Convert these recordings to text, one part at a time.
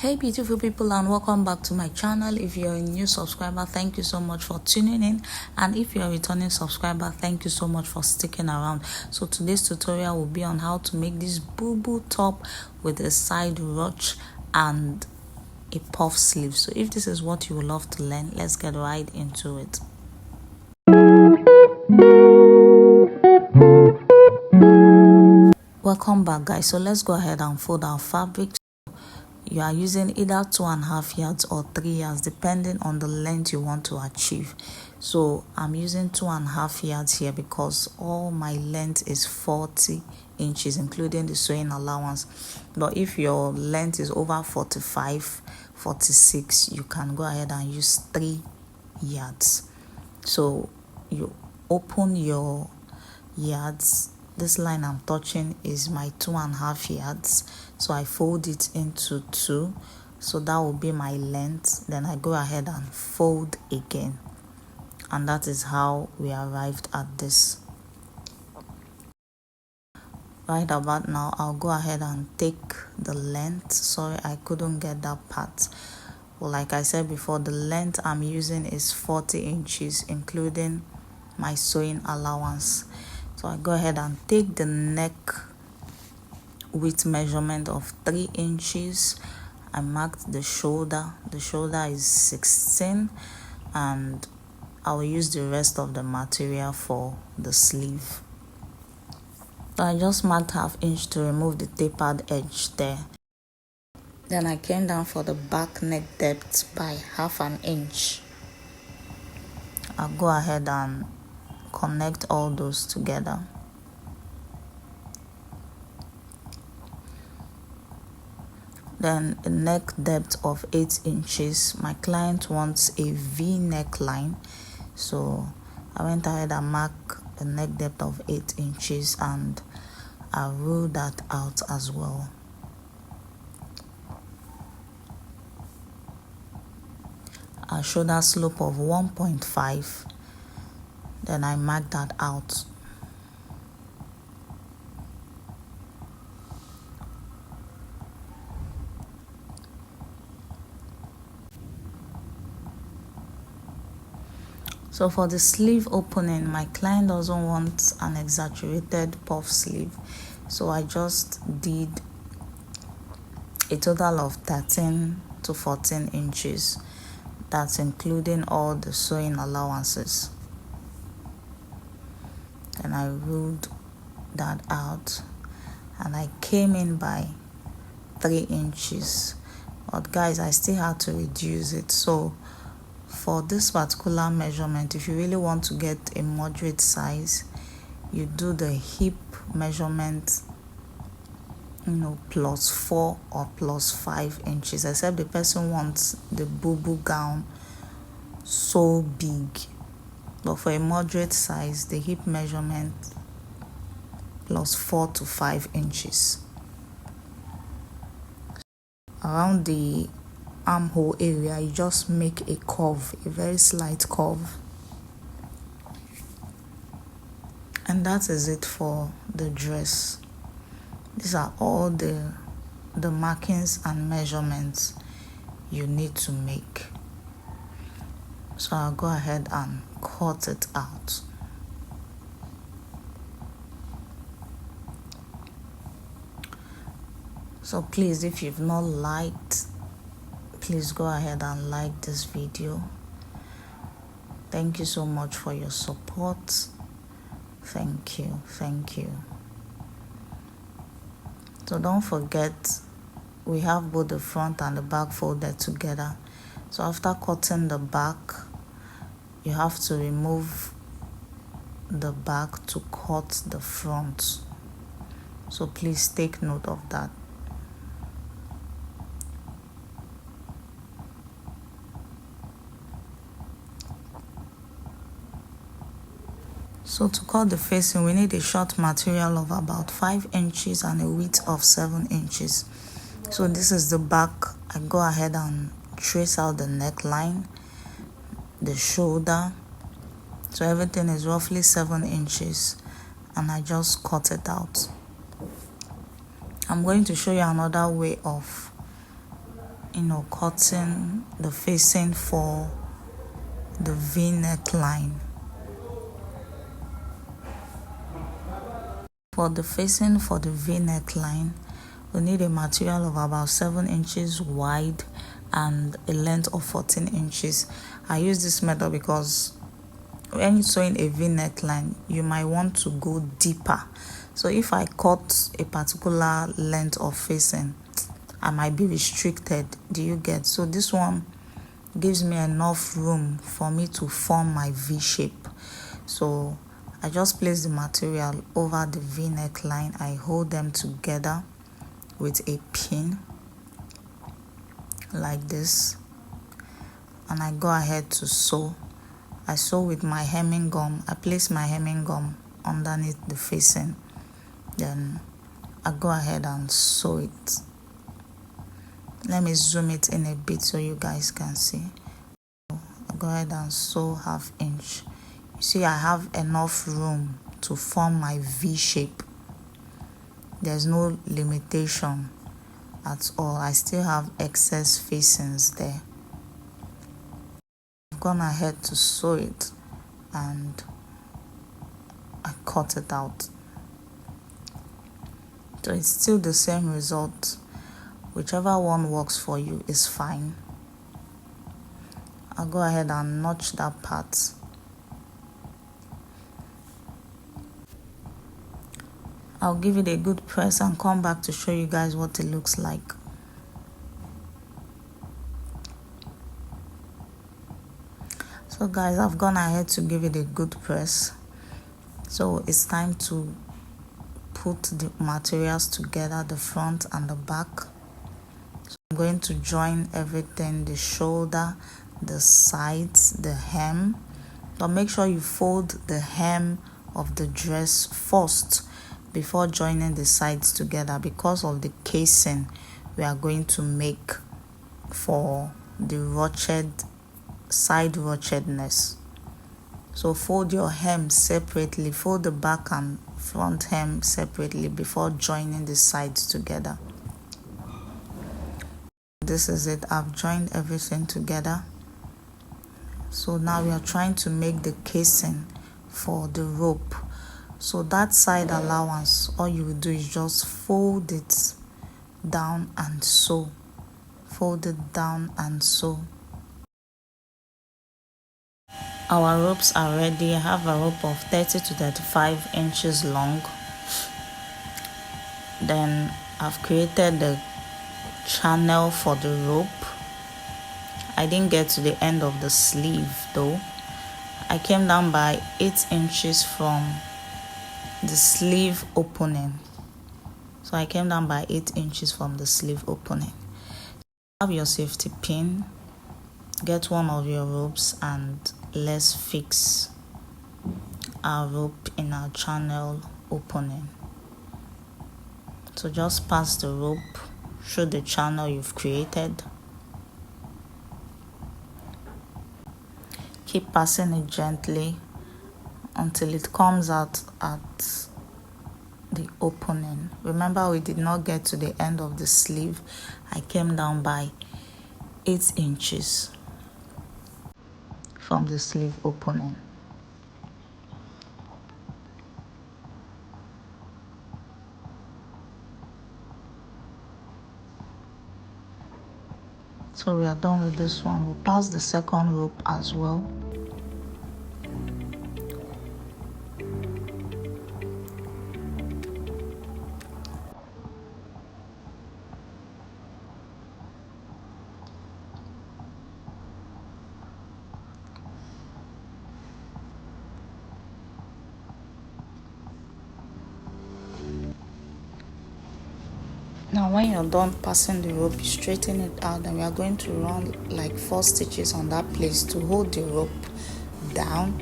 Hey beautiful people, and welcome back to my channel. If you're a new subscriber, thank you so much for tuning in, and if you're a returning subscriber, thank you so much for sticking around. So today's tutorial will be on how to make this Bubu top with a side ruch and a puff sleeve. So if this is what you would love to learn, let's get right into it. Welcome back, guys. So let's go ahead and fold our fabric. You are using either 2.5 yards or 3 yards depending on the length you want to achieve. So I'm using 2.5 yards here because all my length is 40 inches including the sewing allowance. But if your length is over 45, 46, you can go ahead and use 3 yards. So you open your yards. This line I'm touching is my 2.5 yards, so I fold it into 2, so that will be my length. Then I go ahead and fold again, and that is how we arrived at this. Right about now, I'll go ahead and take the length. Sorry, I couldn't get that part. Well, like I said before, the length I'm using is 40 inches including my sewing allowance. So I go ahead and take the neck width measurement of 3 inches. I marked the shoulder. The shoulder is 16, and I will use the rest of the material for the sleeve. So I just marked 1/2 inch to remove the tapered edge there. Then I came down for the back neck depth by 1/2 inch. I'll go ahead and connect all those together. Then a neck depth of 8 inches. My client wants a V neckline, so I went ahead and marked a neck depth of 8 inches, and I ruled that out as well. A shoulder slope of 1.5. Then I marked that out. So for the sleeve opening, my client doesn't want an exaggerated puff sleeve, so I just did a total of 13 to 14 inches. That's including all the sewing allowances. And I ruled that out, and I came in by 3 inches. But guys, I still had to reduce it. So for this particular measurement, if you really want to get a moderate size, you do the hip measurement, +4 or +5 inches, except the person wants the Bubu gown so big. But for a moderate size, the hip measurement +4 to 5 inches. Around the armhole area, you just make a curve, a very slight curve. And that is it for the dress. These are all the markings and measurements you need to make. So I'll go ahead and cut it out. So please, if you've not liked, please go ahead and like this video. Thank you so much for your support. Thank you. So don't forget, we have both the front and the back folded together. So after cutting the back, you have to remove the back to cut the front. So please take note of that. So to cut the facing, we need a short material of about 5 inches and a width of 7 inches. So this is the back. I go ahead and trace out the neckline, the shoulder. So everything is roughly 7 inches, and I just cut it out. I'm going to show you another way of cutting the facing for the V neckline. For the facing for the V neckline, we need a material of about 7 inches wide and a length of 14 inches. I use this method because when you're sewing a V neckline, you might want to go deeper. So if I cut a particular length of facing, I might be restricted. Do you get? So this one gives me enough room for me to form my V shape. So I just place the material over the V neckline. I hold them together with a pin like this, and I go ahead to sew. I sew with my hemming gum. I place my hemming gum underneath the facing, then I go ahead and sew it. Let me zoom it in a bit so you guys can see. I go ahead and sew 1/2 inch. You see, I have enough room to form my V shape. There's no limitation at all. I still have excess facings there. I've gone ahead to sew it and I cut it out. So it's still the same result. Whichever one works for you is fine. I'll go ahead and notch that part. I'll give it a good press and come back to show you guys what it looks like. So guys, I've gone ahead to give it a good press. So it's time to put the materials together, the front and the back. So I'm going to join everything, the shoulder, the sides, the hem. But make sure you fold the hem of the dress first before joining the sides together, because of the casing we are going to make for the ruched side ruchedness. So fold your hem separately, fold the back and front hem separately before joining the sides together. This is it. I've joined everything together. So now we are trying to make the casing for the rope. So that side allowance, all you will do is just fold it down and sew. Fold it down and sew. Our ropes are ready. I have a rope of 30 to 35 inches long. Then I've created the channel for the rope. I didn't get to the end of the sleeve though. I came down by 8 inches from the sleeve opening. So I came down by 8 inches from the sleeve opening. Have your safety pin, get one of your ropes, and let's fix our rope in our channel opening. So just pass the rope through the channel you've created. Keep passing it gently until it comes out at the opening. Remember, we did not get to the end of the sleeve. I came down by 8 inches from the sleeve opening. So we are done with this one. We'll pass the second rope as well. Now when you're done passing the rope, you straighten it out, and we are going to run like 4 stitches on that place to hold the rope down.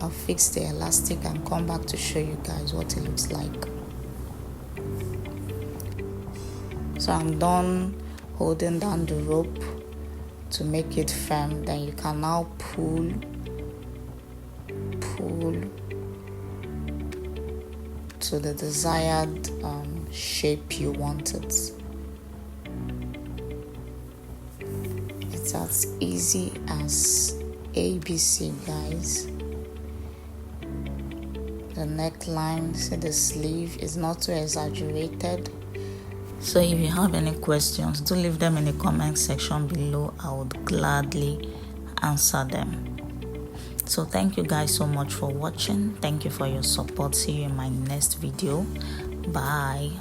I'll fix the elastic and come back to show you guys what it looks like. So I'm done holding down the rope to make it firm. Then you can now pull to the desired shape you want it. It's as easy as ABC, guys. The neckline, see the sleeve is not too exaggerated. So if you have any questions, do leave them in the comment section below. I would gladly answer them. So thank you guys so much for watching. Thank you for your support. See you in my next video. Bye.